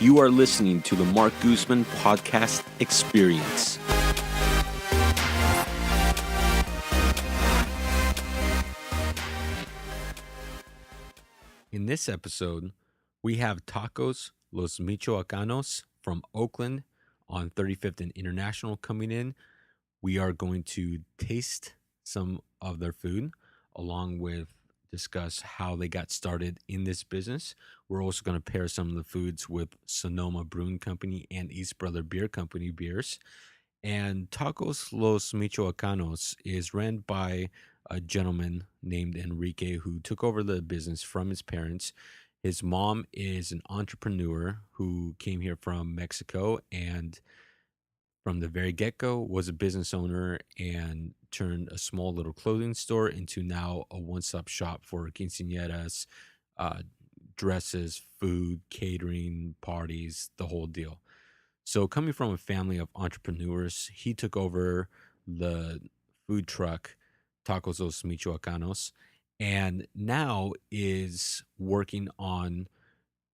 You are listening to the Marc Guzman Podcast Experience. In this episode, we have Tacos Los Michoacanos from Oakland on 35th and International coming in. We are going to taste some of their food along with discuss how they got started in this business. We're also going to pair some of the foods with Sonoma Brewing Company and East Brother Beer Company beers. And Tacos Los Michoacanos is ran by a gentleman named Enrique who took over the business from his parents. His mom is an entrepreneur who came here from Mexico and from the very get-go was a business owner and turned a small little clothing store into now a one-stop shop for quinceañeras, dresses, food, catering, parties, the whole deal. So coming from a family of entrepreneurs, he took over the food truck, Tacos Los Michoacanos, and now is working on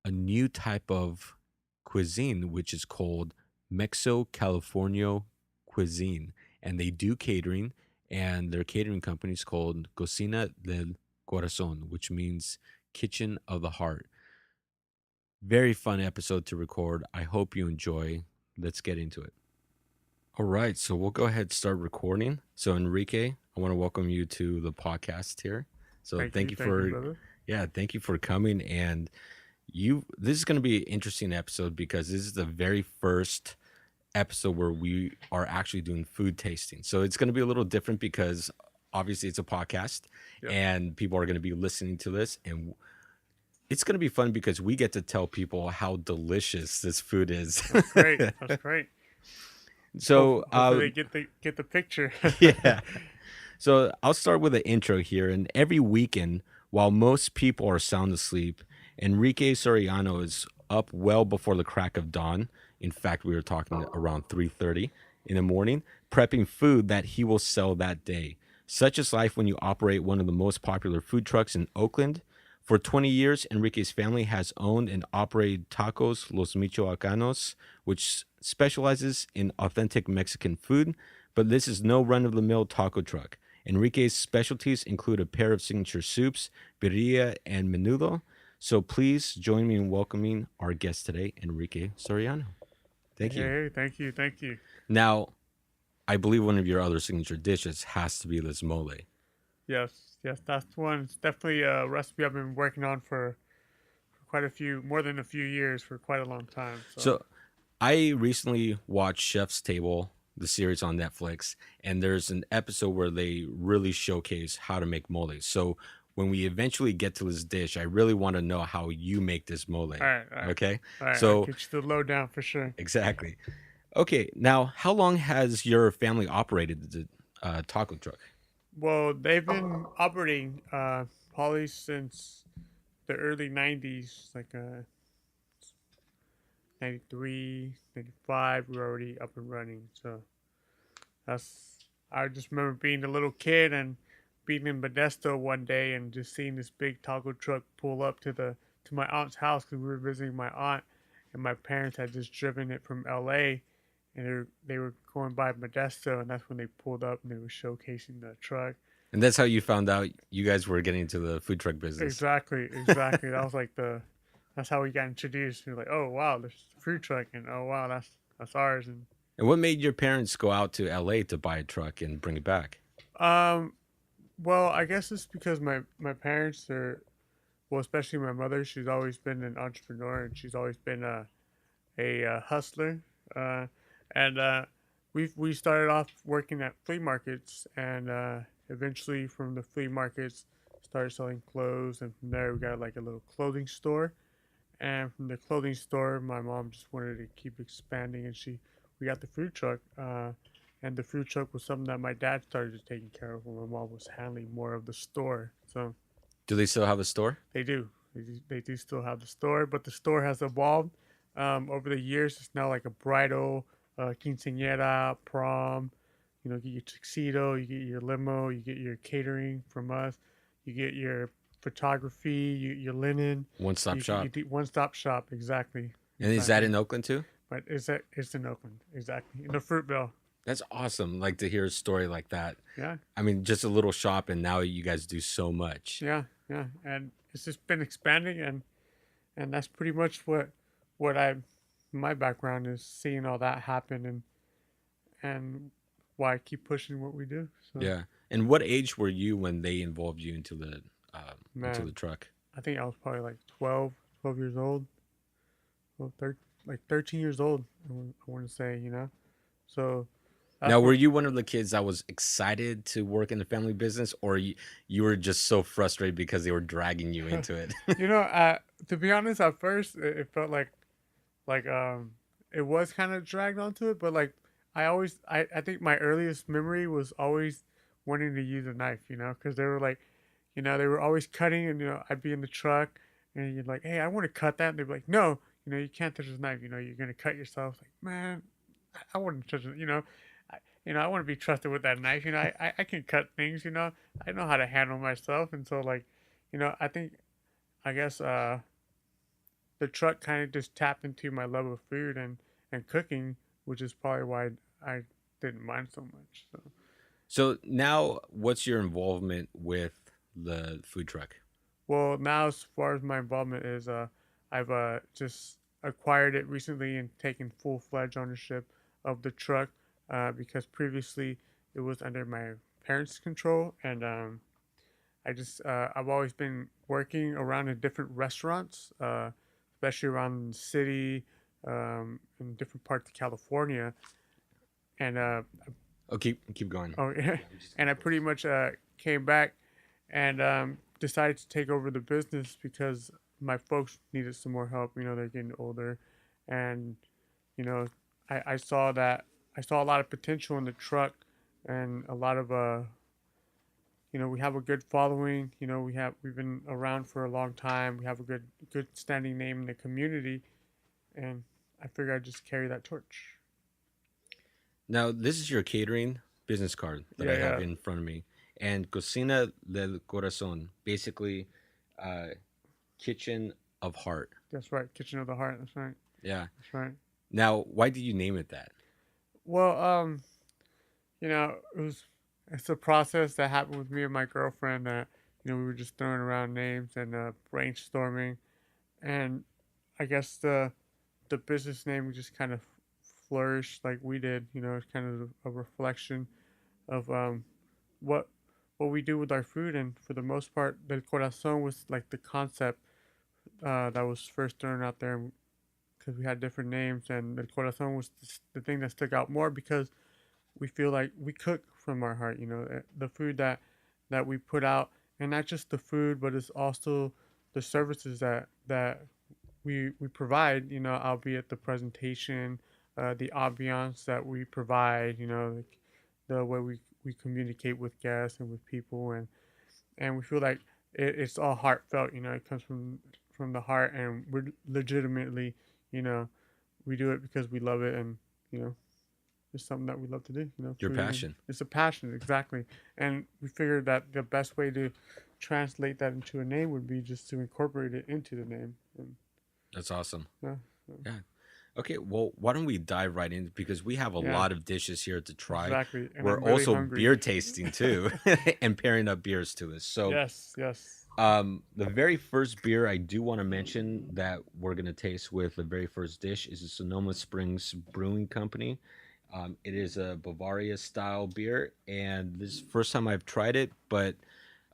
a new type of cuisine, which is called Mexico-California cuisine. And they do catering, and their catering company is called Cocina del Corazón, which means kitchen of the heart. Very fun episode to record. I hope you enjoy. Let's get into it. All right, so we'll go ahead and start recording. So Enrique, I want to welcome you to the podcast here. So thank you for thank you for coming. And this is going to be an interesting episode because this is the very first episode where we are actually doing food tasting. So it's going to be a little different because obviously it's a podcast and people are going to be listening to this, and it's going to be fun because we get to tell people how delicious this food is. That's great. That's great. So hopefully they get the picture. Yeah. So I'll start with an intro here. And every weekend, while most people are sound asleep, Enrique Soriano is up well before the crack of dawn. In fact, we were talking around 3:30 in the morning, prepping food that he will sell that day. Such is life when you operate one of the most popular food trucks in Oakland. For 20 years, Enrique's family has owned and operated Tacos Los Michoacanos, which specializes in authentic Mexican food, but this is no run-of-the-mill taco truck. Enrique's specialties include a pair of signature soups, birria and menudo. So please join me in welcoming our guest today, Enrique Soriano. Thank you. Hey, thank you. Thank you. Now, I believe one of your other signature dishes has to be this mole. Yes, that's one. It's definitely a recipe I've been working on for more than a few years, for quite a long time. So I recently watched Chef's Table, the series on Netflix, and there's an episode where they really showcase how to make mole. So when we eventually get to this dish, I really want to know how you make this mole. All right. Okay? All right, so I'll get you the lowdown for sure. Exactly. Okay, now how long has your family operated the taco truck? Well, they've been operating probably since the early 90s, like 93, 95, we were already up and running. So I just remember being a little kid and being in Modesto one day and just seeing this big taco truck pull up to my aunt's house because we were visiting my aunt, and my parents had just driven it from LA, and they were going by Modesto, and that's when they pulled up and they were showcasing the truck. And that's how you found out you guys were getting into the food truck business. Exactly. That was like that's how we got introduced. We were like, oh wow, there's a food truck, and oh wow, that's ours. And what made your parents go out to LA to buy a truck and bring it back? Well, I guess it's because my parents are, well, especially my mother. She's always been an entrepreneur, and she's always been a hustler. And we started off working at flea markets, and eventually from the flea markets started selling clothes, and from there we got like a little clothing store. And from the clothing store, my mom just wanted to keep expanding, and we got the food truck. And the food truck was something that my dad started taking care of when my mom was handling more of the store. So, do they still have a store? They do. They do still have the store, but the store has evolved over the years. It's now like a bridal, quinceañera, prom. You get your tuxedo, you get your limo, you get your catering from us, you get your photography, your linen. One-stop shop. One-stop shop, exactly. And is that exactly. in Oakland too? But it's in Oakland, exactly, in the Fruitvale. That's awesome. Like to hear a story like that. Yeah, I mean, just a little shop, and now you guys do so much. yeah, yeah, and it's just been expanding, and that's pretty much what I my background is seeing all that happen, and why I keep pushing what we do. So Yeah. And what age were you when they involved you into the man, truck? I think I was probably like 12 years old, well, like 13 years old. I want to say, So that's Now, were what you one of the kids that was excited to work in the family business, or you were just so frustrated because they were dragging you into it? you know. To be honest, at first it felt like it was kind of dragged onto it, but like I think my earliest memory was always wanting to use a knife, because they were like, they were always cutting, and I'd be in the truck, and you're like, hey, I want to cut that, and they'd be like, no, you can't touch this knife, you're gonna cut yourself. Like, man, I wouldn't touch it, I, I want to be trusted with that knife, I can cut things, I know how to handle myself, and so like, I guess the truck kind of just tapped into my love of food and cooking, which is probably why I didn't mind so much. So, So now, what's your involvement with the food truck? well, now as far as my involvement is, I've just acquired it recently and taken full fledged ownership of the truck, because previously it was under my parents' control, and I've always been working around in different restaurants, especially around the city, in different parts of California, and Oh, keep going. oh yeah, and I pretty much came back and decided to take over the business because my folks needed some more help. They're getting older, and you know, I saw that I saw a lot of potential in the truck, and a lot of we have a good following. We've been around for a long time. We have a good standing name in the community, and I figure I'd just carry that torch. Now, this is your catering business card that Yeah, I have yeah, in front of me, and Cocina del Corazón, basically, uh, kitchen of heart. that's right. Kitchen of the Heart. That's right. Yeah. That's right. Now, why did you name it that? Well, it's a process that happened with me and my girlfriend that we were just throwing around names and brainstorming, and I guess the business name just kind of flourished like we did. It's kind of a reflection of what what we do with our food, and for the most part, the corazon was like the concept that was first thrown out there because we had different names, and the corazon was the thing that stuck out more because we feel like we cook from our heart. The food that we put out, and not just the food, but it's also the services that we provide. Albeit the presentation, the ambiance that we provide. Like the way we communicate with guests and with people, and we feel like it's all heartfelt. It comes from the heart, and we're legitimately, you know, we do it because we love it, and you know, it's something that we love to do. Your Food, and passion. it's a passion, exactly. And we figured that the best way to translate that into a name would be just to incorporate it into the name. And That's awesome. yeah, Yeah. Okay, well, why don't we dive right in because we have a yeah, lot of dishes here to try. exactly. And We're I'm really also hungry. beer tasting too and pairing up beers to this. So, Yes, yes. the very first beer I do want to mention that we're going to taste with the very first dish is the Sonoma Springs Brewing Company. It is a Bavaria style beer, and this is the first time I've tried it, but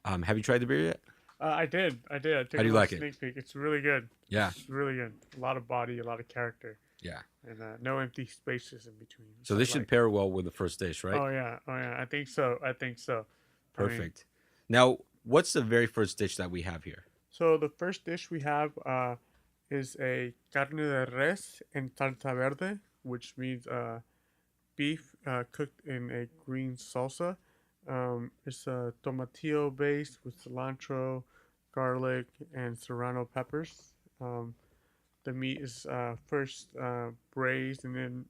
have you tried the beer yet? I did. I did. I took How a do you little like it? sneak peek. It's really good. Yeah, It's really good. A lot of body, a lot of character, yeah. and no empty spaces in between. So So this should like, pair well with the first dish, right? oh yeah, oh yeah. I think so. I think so. I mean, Perfect. Now, what's the very first dish that we have here? so the first dish we have is a carne de res en salsa verde, which means beef cooked in a green salsa. It's a tomatillo base with cilantro, garlic, and serrano peppers. The meat is first braised, and then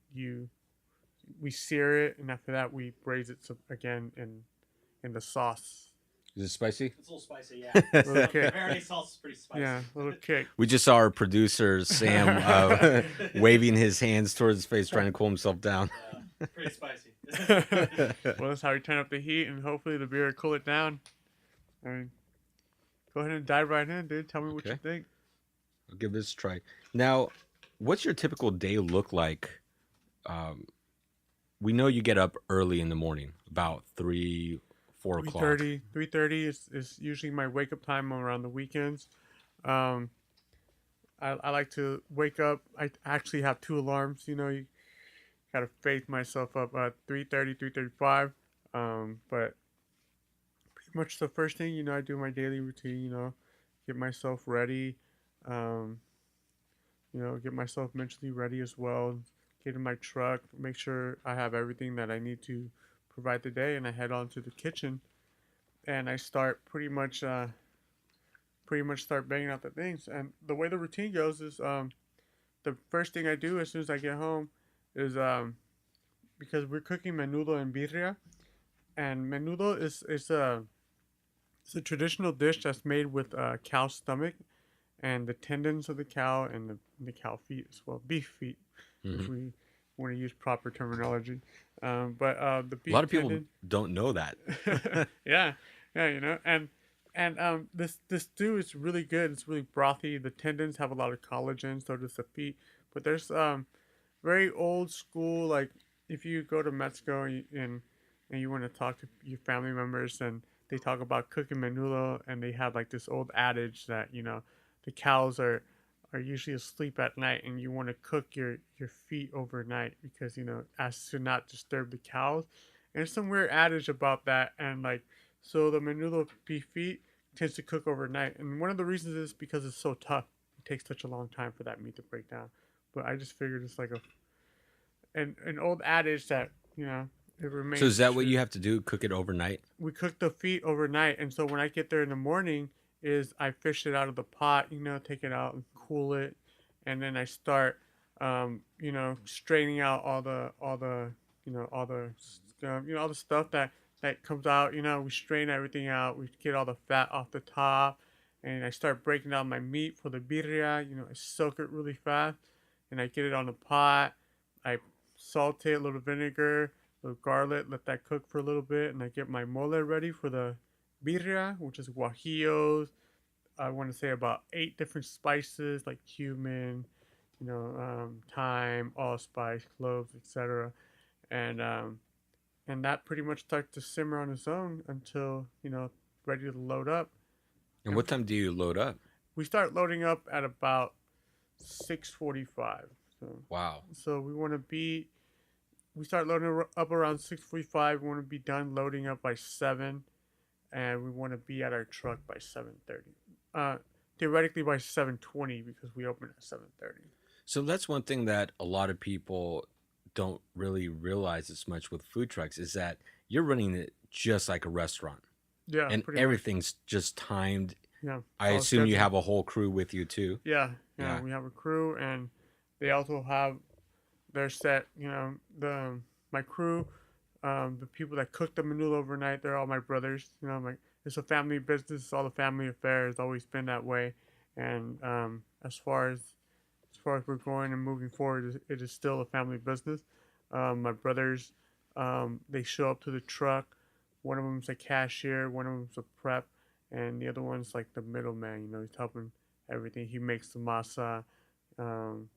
we sear it, and after that we braise it again in the sauce. Is it spicy? It's a little spicy, yeah. Little The kick. verde sauce is pretty spicy. Yeah, a little kick. We just saw our producer Sam waving his hands towards his face, trying to cool himself down. Yeah, pretty spicy. Well, that's how we turn up the heat, and hopefully the beer will cool it down. I mean, go ahead and dive right in, dude. Tell me what you Okay. think. I'll give this a try. Now, what's your typical day look like? We know you get up early in the morning, about 3, 4 o'clock. 3:30 is usually my wake up time around the weekends. Um, I like to wake up. I actually have 2 alarms. You know, you gotta faith myself up at 3:30, 3:35. But pretty much the first thing, you know, I do my daily routine. You know, get myself ready. Um, you know, get myself mentally ready as well. Get in my truck, make sure I have everything that I need to provide the day, and I head on to the kitchen, and I start pretty much start banging out the things. And the way the routine goes is, the first thing I do as soon as I get home is, because we're cooking menudo and birria, and menudo is a traditional dish that's made with cow stomach and the tendons of the cow and the cow feet as well, beef feet, if we want to use proper terminology. But the A beef lot of people tendon, don't know that. yeah, yeah, you know, and this stew is really good. It's really brothy. The tendons have a lot of collagen, so does the feet. But there's very old school, like if you go to Mexico and you want to talk to your family members, and they talk about cooking menudo, and they have like this old adage that, you know, the cows are usually asleep at night, and you want to cook your feet overnight because, you know, as to not disturb the cows. And there's some weird adage about that, and like, so the menudo beef feet tends to cook overnight, and one of the reasons is because it's so tough. It takes such a long time for that meat to break down. But I just figured it's like an old adage that, you know, it remains. So is that what true. you have to do? Cook it overnight? We cook the feet overnight, and so when I get there in the morning, is I fish it out of the pot, you know, take it out and cool it, and then I start, you know, straining out all the, you know, you know, all the stuff that comes out. You know, we strain everything out. We get all the fat off the top, and I start breaking down my meat for the birria. You know, I soak it really fast, and I get it on the pot. I salt it, a little vinegar, a little garlic, let that cook for a little bit, and I get my mole ready for the birria, which is guajillos. I want to say about 8 different spices like cumin, you know, thyme, allspice, cloves, etc. And and that pretty much starts to simmer on its own until, you know, ready to load up. And And what time do you load up? we start loading up at about 6:45. Wow. So we start loading up around 6:45. We want to be done loading up by 7, and we want to be at our truck by 7:30. Theoretically by 7:20 because we open at 7:30. So that's one thing that a lot of people don't really realize as much with food trucks is that you're running it just like a restaurant, Yeah, and pretty much. everything's just timed. Yeah. I all assume you scheduled. have a whole crew with you too. Yeah, Yeah. we have a crew, and they also have their set. You know, the my crew, the people that cook the menudo overnight, they're all my brothers. You know, like it's a family business. It's all a family affair. It's always been that way. And as far as we're going and moving forward, it is still a family business. My brothers, they show up to the truck. One of them's a cashier. One of them's a prep, and the other one's like the middleman. You know, he's helping everything. He makes the masa. Um,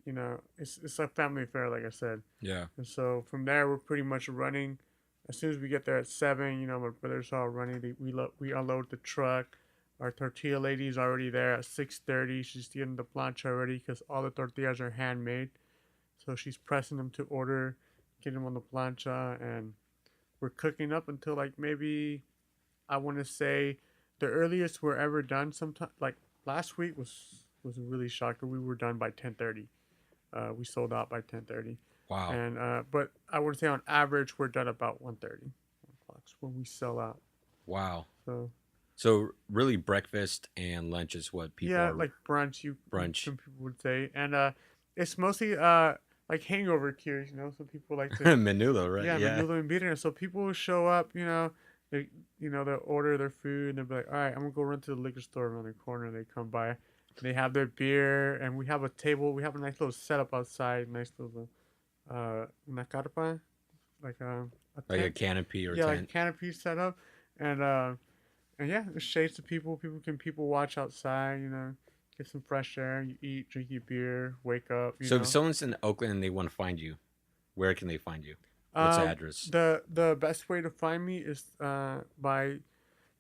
you know, it's a family affair, like I said. Yeah. And so from there, we're pretty much running. As soon as we get there at 7, you know, my brothers are all running. We unload the truck. Our tortilla lady's already there at 6:30. She's getting the plancha already because all the tortillas are handmade. So she's pressing them to order, getting them on the plancha, and we're cooking up until like maybe, I want to say, the earliest we're ever done. Sometime like last week was a really shocker. We were done by 10:30. We sold out by 10:30. Wow. And but I would say on average we're done about 1:30 when we sell out. Wow. So really breakfast and lunch is what people yeah, are like brunch. brunch. Some people would say, and it's mostly like hangover cures. You know, some people like to Menudo, right? yeah, Yeah. menudo and birria. So people will show up. You know, they, they'll order their food and they'll be like, all right, I'm gonna go run to the liquor store around the corner. They come by, they have their beer, and we have a table. We have a nice little setup outside, nice little una carpa, like a Like a tent. canopy or Yeah, like a tent. canopy setup, and yeah, it shades to people. People watch outside. Get some fresh air. You eat, drink your beer, wake up. So if someone's in Oakland and they want to find you, where can they find you? What's the address? The best way to find me is by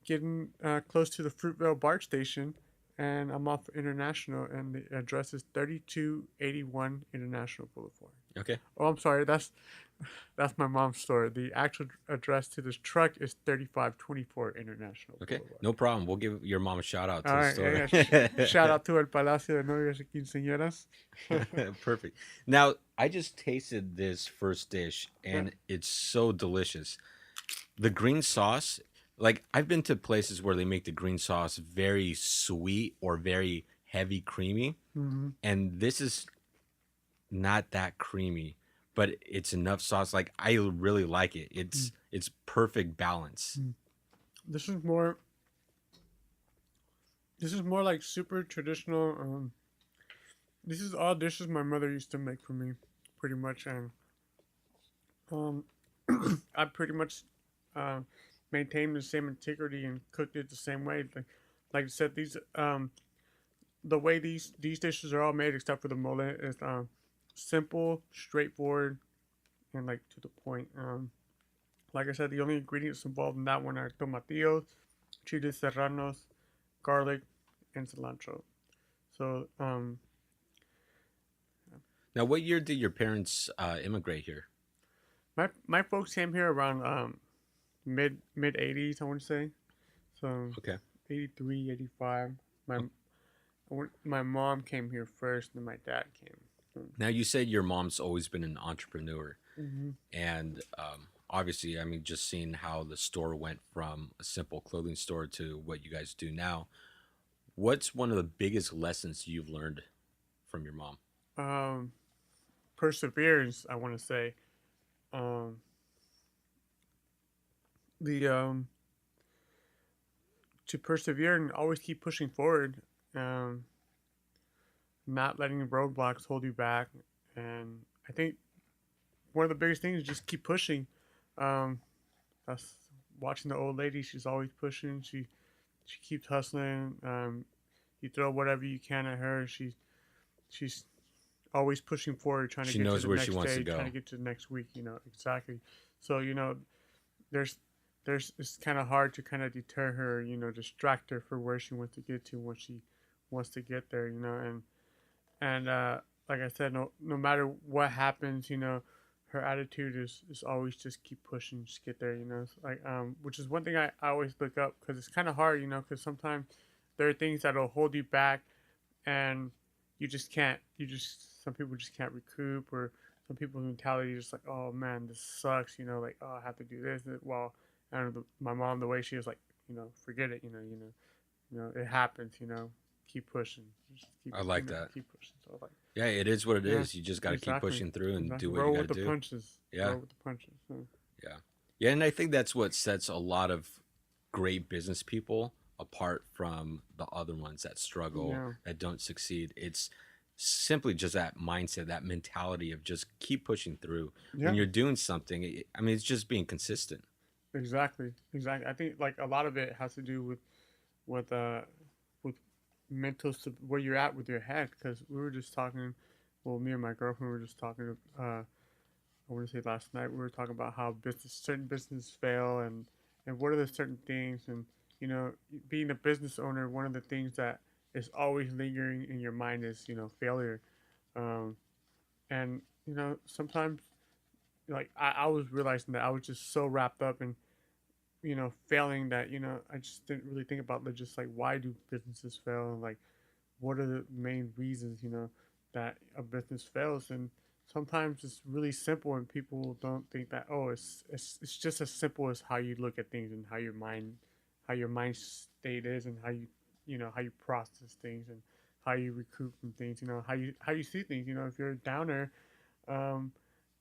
getting close to the Fruitvale BART station, and I'm off International, and the address is 3281 International Boulevard. Okay. Oh, I'm sorry, that's my mom's store. The actual address to this truck is 3524 International Okay. Boulevard. No problem. We'll give your mom a shout out to All the right, store. yeah, yeah. Shout out to El Palacio de Novias y Quinceañeras. Perfect. Now, I just tasted this first dish and Yeah. it's so delicious. The green sauce, like I've been to places where they make the green sauce very sweet or very heavy creamy, Hmm. and this is not that creamy, but it's enough sauce. Like I really like it. It's perfect balance. Mm. This is more. This is more like super traditional. This is all dishes my mother used to make for me, pretty much, and um, I pretty much uh, maintained the same integrity and cooked it the same way. Like I said, the way these dishes are all made, except for the mole, is simple, straightforward, and like to the point. Like I said, the only ingredients involved in that one are tomatillos, chili serranos, garlic, and cilantro. So Now, what year did your parents immigrate here? my folks came here around mid 80s, I want to say. So Okay. 83, 85. My my mom came here first, and then my dad came. So, Now, you said your mom's always been an entrepreneur. hmm And obviously, I mean, just seeing how the store went from a simple clothing store to what you guys do now, what's one of the biggest lessons you've learned from your mom? um, perseverance, I want to say. Um, the To persevere and always keep pushing forward. Um, Not letting roadblocks hold you back. And I think one of the biggest things is just keep pushing. Um, that's watching the old lady. She's always pushing. She keeps hustling. You throw whatever you can at her. She's always pushing forward, trying to She get to knows the where she next wants to day, trying go. to get to the next week. Exactly. So there's it's kind of hard to kind of deter her. Distract her for where she wants to get to when she wants to get there. And like I said, no matter what happens, her attitude is always just keep pushing, just get there. Like which is one thing I always look up, because it's kind of hard, because sometimes there are things that'll hold you back, and you just can't. Some people just can't recoup, or some people's mentality is just like, oh man, this sucks. Like, oh, I have to do this. Well, I don't know, my mom, the way she was like, forget it. It happens. Keep pushing. Just keep, I like that. keep pushing. So like, Yeah, it is what it yeah, is. You just got to keep exactly, pushing through and exactly. do what Roll you with got the to do. punches. Yeah. Roll with the punches. So. Yeah. Yeah. And I think that's what sets a lot of great business people apart from the other ones that struggle, Yeah. that don't succeed. It's simply just that mindset, that mentality of just keep pushing through. Yeah. When you're doing something, I mean, it's just being consistent. Exactly. Exactly. I think like a lot of it has to do with mental where you're at with your head, because we were just talking. Well, me and my girlfriend were just talking. I want to say last night we were talking about how certain businesses fail, and what are the certain things, and being a business owner, one of the things that is always lingering in your mind is failure, um, and sometimes like I was realizing that I was just so wrapped up in failing, that I just didn't really think about just like, why do businesses fail, and like what are the main reasons that a business fails. And sometimes it's really simple, and people don't think that, oh, it's just as simple as how you look at things, and how your mind state is, and how you process things, and how you recoup from things, how you see things. If you're a downer, um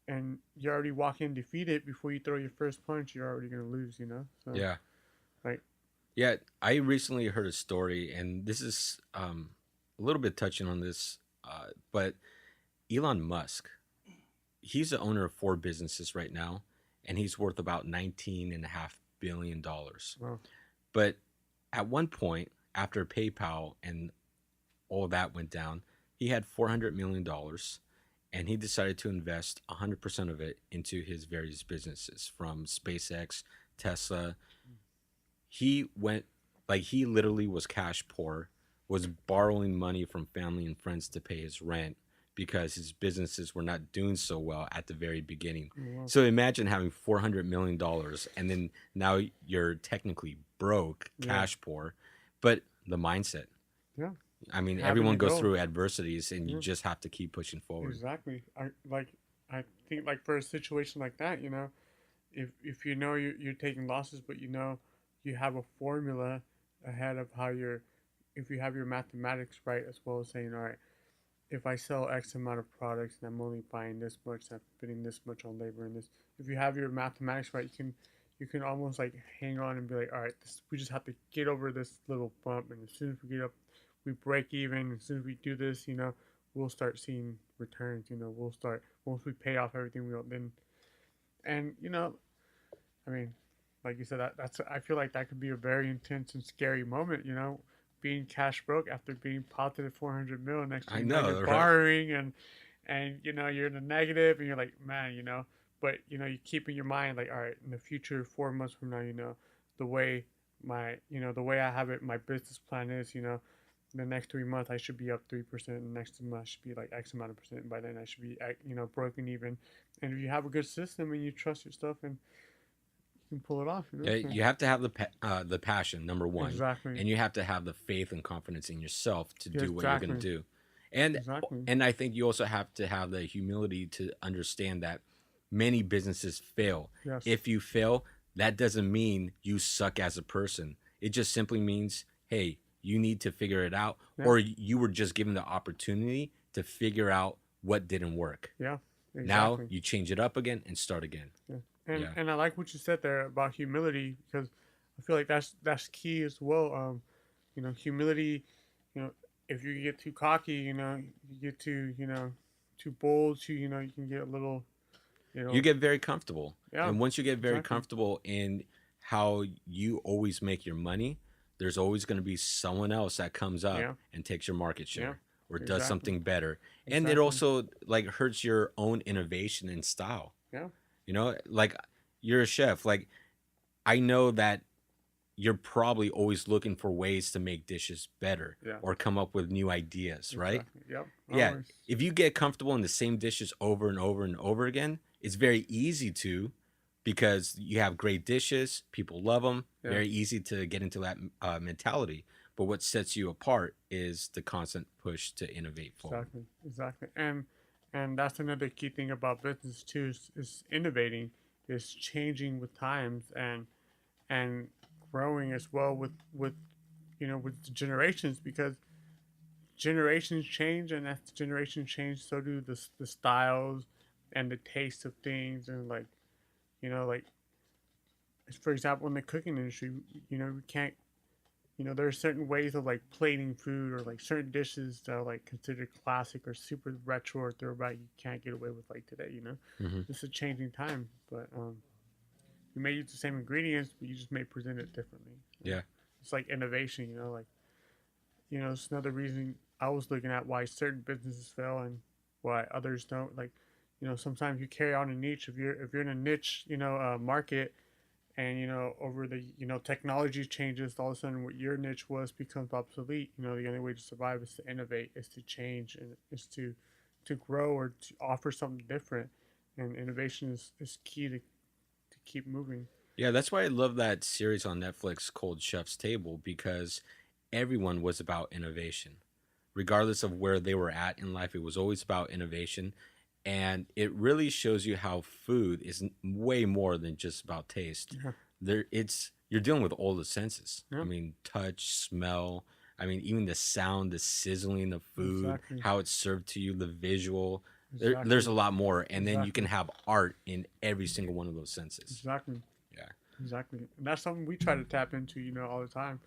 and you already walk in defeated before you throw your first punch, you're already gonna lose. So Yeah. like Yeah, I recently heard a story, and this is a little bit touching on this, but Elon Musk, he's the owner of four businesses right now, and he's worth about $19.5 billion. well, But at one point, after PayPal and all that went down, he had $400 million, and he decided to invest 100% of it into his various businesses from SpaceX, Tesla. He went, like, he literally was cash poor, was borrowing money from family and friends to pay his rent because his businesses were not doing so well at the very beginning. well, So imagine having $400 million, and then now you're technically broke, yeah, cash poor, but the mindset. yeah, I mean, having everyone to goes go. through adversities, and you Yeah, just have to keep pushing forward. exactly. I think like for a situation like that, if you know you're taking losses, but you have a formula ahead of how you're, if you have your mathematics right, as well as saying, all right, if I sell X amount of products and I'm only buying this much, I'm putting this much on labor and this. If you have your mathematics right, you can almost like hang on and be like, all right, we just have to get over this little bump, and as soon as we get up, we break even. As soon as we do this, we'll start seeing returns. We'll start once we pay off everything we owe. Then, and I mean, like you said, that's I feel like that could be a very intense and scary moment. Being cash broke after being positive 400 mil. Next I thing you know, know, you're right? borrowing and you're in the negative, and you're like, man, But you keep in your mind like, all right, in the future, 4 months from now, the way the way I have it, my business plan is, the next 3 months I should be up 3%. The next month I should be like X amount of percent. And by then I should be broken even. And if you have a good system and you trust your stuff, and you can pull it off. Yeah, So, you have to have the passion, number one, exactly. and you have to have the faith and confidence in yourself to Yeah, do what you're going exactly. to do. And Exactly. and I think you also have to have the humility to understand that many businesses fail. Yes. If you fail, that doesn't mean you suck as a person. It just simply means, hey, you need to figure it out, Yeah. or you were just given the opportunity to figure out what didn't work. Yeah. Now Exactly. you change it up again and start again. Yeah. And Yeah. and I like what you said there about humility, because I feel like that's key as well. Humility. You know, if you get too cocky, you get too bold. You can get a little. You get very comfortable. Yeah. And once you get very Exactly. comfortable in how you always make your money, there's always going to be someone else that comes up Yeah. and takes your market Yeah. share or does Exactly. something better. And it Exactly. also like hurts your own innovation and style. Yeah. Like you're a chef. Like I know that you're probably always looking for ways to make dishes better Yeah. or come up with new ideas, right? Exactly. Yep. Yeah. Always. If you get comfortable in the same dishes over and over and over again, it's very easy to, because you have great dishes, people love them, Yeah. very easy to get into that mentality. But what sets you apart is the constant push to innovate forward. Exactly. Exactly. And that's another key thing about business too, is innovating, is changing with times, and growing as well with the generations, because generations change, and as the generations change, so do the styles and the taste of things. And like for example, in the cooking industry, we can't, there are certain ways of like plating food, or like certain dishes that are like considered classic or super retro or throwback, you can't get away with like today. Hmm. This is a changing time, but you may use the same ingredients, but you just may present it differently. Yeah. It's like innovation, like it's another reason I was looking at why certain businesses fail and why others don't. Like, sometimes you carry on a niche. If you're in a niche, market, and over the technology changes, all of a sudden what your niche was becomes obsolete. The only way to survive is to innovate, is to change, and is to grow or to offer something different. And innovation is key to keep moving. Yeah, that's why I love that series on Netflix called Chef's Table, because everyone was about innovation. Regardless of where they were at in life, it was always about innovation. And it really shows you how food is way more than just about taste. Yeah. You're dealing with all the senses. Yeah. I mean, touch, smell. I mean, even the sound, the sizzling of food, Exactly. how it's served to you, the visual. There's a lot more, and then you can Exactly. have art in every single one of those senses. Exactly. Yeah. Exactly. And that's something we try to tap into, all the time.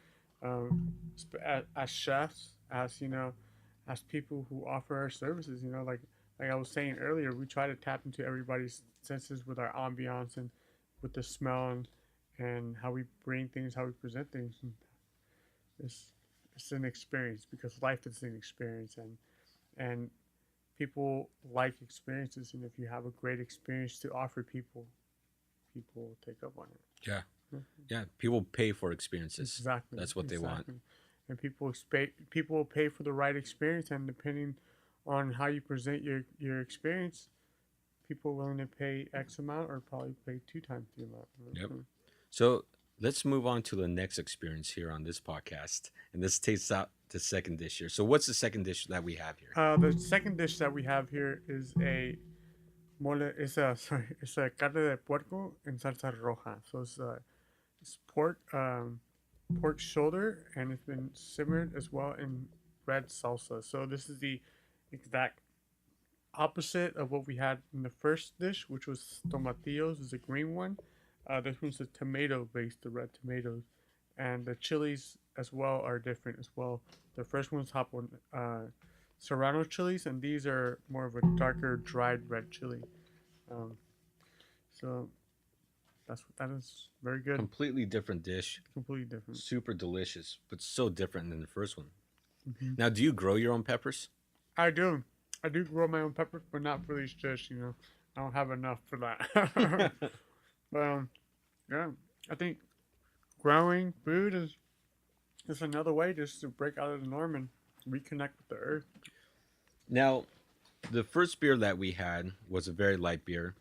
As chefs, as as people who offer our services, like I was saying earlier, we try to tap into everybody's senses with our ambiance and with the smell and how we bring things, how we present things. And it's it's an experience because life is an experience, and people like experiences, and if you have a great experience to offer people, people will take up on it. Yeah. Mhm. Yeah. People pay for experiences. Exactly, That's what they want. exactly. And people will pay for the right experience, and depending on how you present your experience, people are willing to pay X amount or probably pay two times the amount. Yep. So let's move on to the next experience here on this podcast, and this tastes out the second dish here. So what's the second dish that we have here? The second dish that we have here is a mole. It's a carne de puerco en salsa roja. So it's pork shoulder, and it's been simmered as well in red salsa. So this is the exact opposite of what we had in the first dish, which was tomatillos, is a green one. This one's a tomato based, the red tomatoes, and the chilies as well are different as well. The first one's serrano chilies, and these are more of a darker dried red chili. Um, so that is very good. Completely different dish. Completely different. Super delicious, but so different than the first one. Hmm. Now, do you grow your own peppers? I do. I do grow my own peppers, but not for these dish. I don't have enough for that. But yeah, I think growing food is another way just to break out of the norm and reconnect with the earth. Now, the first beer that we had was a very light beer.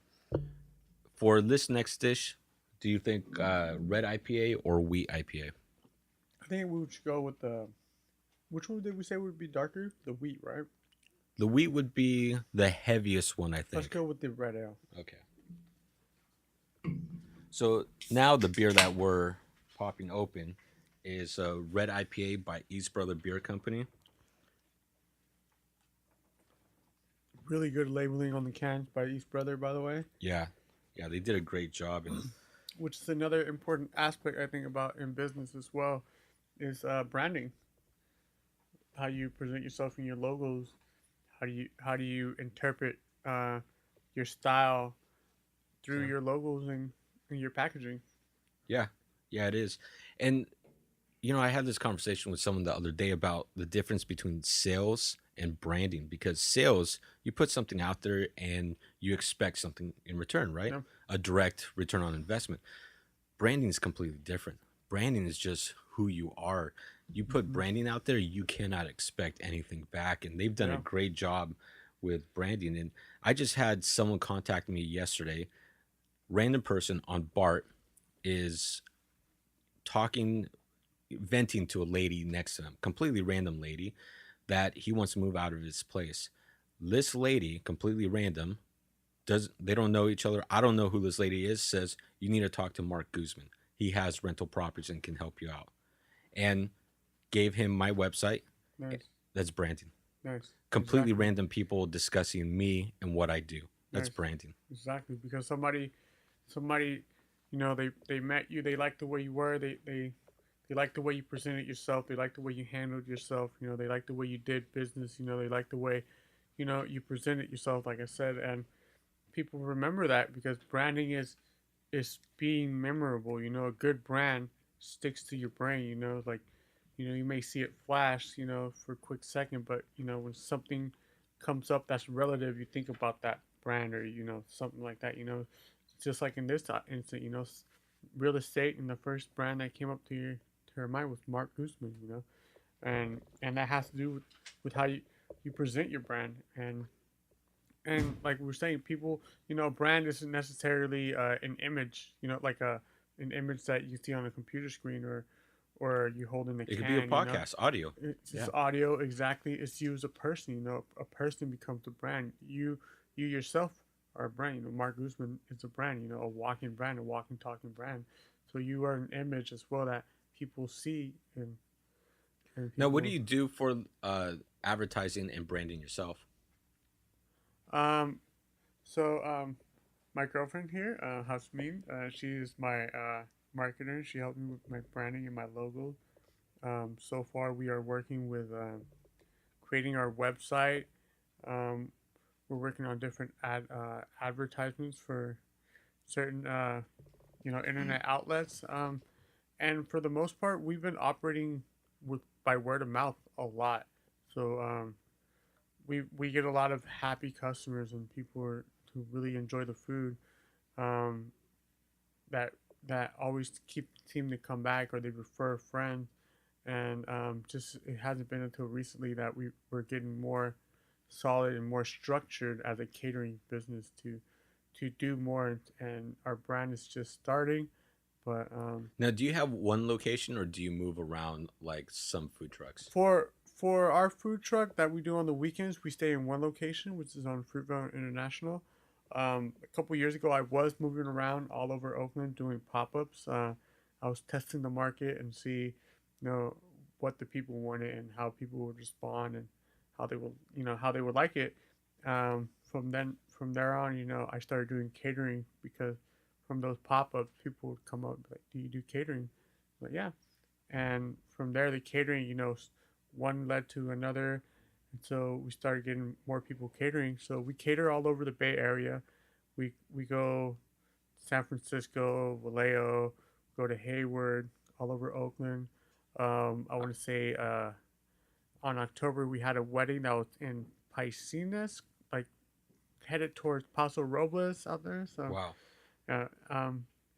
For this next dish, do you think red IPA or wheat IPA? I think we should go with the. Which one did we say would be darker? The wheat, right? The wheat would be the heaviest one, I Let's think. go with the red ale. Okay. So now the beer that we're popping open is a red IPA by East Brother Beer Company. Really good labeling on the cans by East Brother, by the way. Yeah, they did a great job. And Which is another important aspect I think about in business as well, is branding. How you present yourself in your logos. How do you interpret your style through your logos and your packaging. yeah, it is. And I had this conversation with someone the other day about the difference between sales and branding, because sales, you put something out there and you expect something in return, right? Yeah. A direct return on investment. Branding is completely different. Branding is just who you are. You put branding out there, you cannot expect anything back. And they've done a Yeah. great job with branding. And I just had someone contact me yesterday. Random person on BART is talking, venting to a lady next to him, completely random lady, that he wants to move out of his place. This lady, completely random, they don't know each other. I don't know who this lady is. Says you need to talk to Marc Guzman. He has rental properties and can help you out. And gave him my website. Nice, That's branding. nice. Completely Exactly. random people discussing me and what I do. That's Nice. branding. Exactly, because somebody, they met you. They liked the way you were. They liked the way you presented yourself. They liked the way you handled yourself. They liked the way you did business. They liked the way, you presented yourself. Like I said, and people remember that because branding is being memorable. A good brand sticks to your brain. Like, you may see it flash, for a quick second, but when something comes up that's relative, you think about that brand or something like that. Just like in this instant, real estate, and the first brand that came up to her mind was Marc Guzman. And that has to do with how you present your brand and like we were saying, people, brand isn't necessarily an image, like an image that you see on a computer screen or you hold in a It could can. be a podcast, audio. It's Yeah. just audio, exactly. It's you as a person. A person becomes a brand. You yourself are a brand. Marc Guzman is a brand. A walking brand, a walking, talking brand. So you are an image as well that people see and Now, what do people- you do for advertising and branding yourself? Um, so my girlfriend here, Hasmin, she's my marketer. She helped me with my branding and my logo. So far, we are working with creating our website. Um, we're working on different advertisements for certain internet outlets. And for the most part, we've been operating with by word of mouth a lot. So we get a lot of happy customers and people who really enjoy the food. Um, that that always seem to come back or they refer a friend. And just it hasn't been until recently that we're getting more solid and more structured as a catering business to do more, and our brand is just starting. But Now, do you have one location or do you move around like some food trucks? for our food truck that we do on the weekends, we stay in one location, which is on Fruitvale International. A couple years ago, I was moving around all over Oakland doing pop-ups. I was testing the market and see, you know, what the people wanted and how people would respond and how they would like it. From there on, I started doing catering because from those pop-ups, people would come up and be like, "Do you do catering?" But yeah, and from there, the catering, one led to another, and so we started getting more people catering. So we cater all over the Bay Area. We go San Francisco, Vallejo, go to Hayward, all over Oakland. I want to say on October we had a wedding that was in Piscinas, like headed towards Paso Robles out there. So Wow.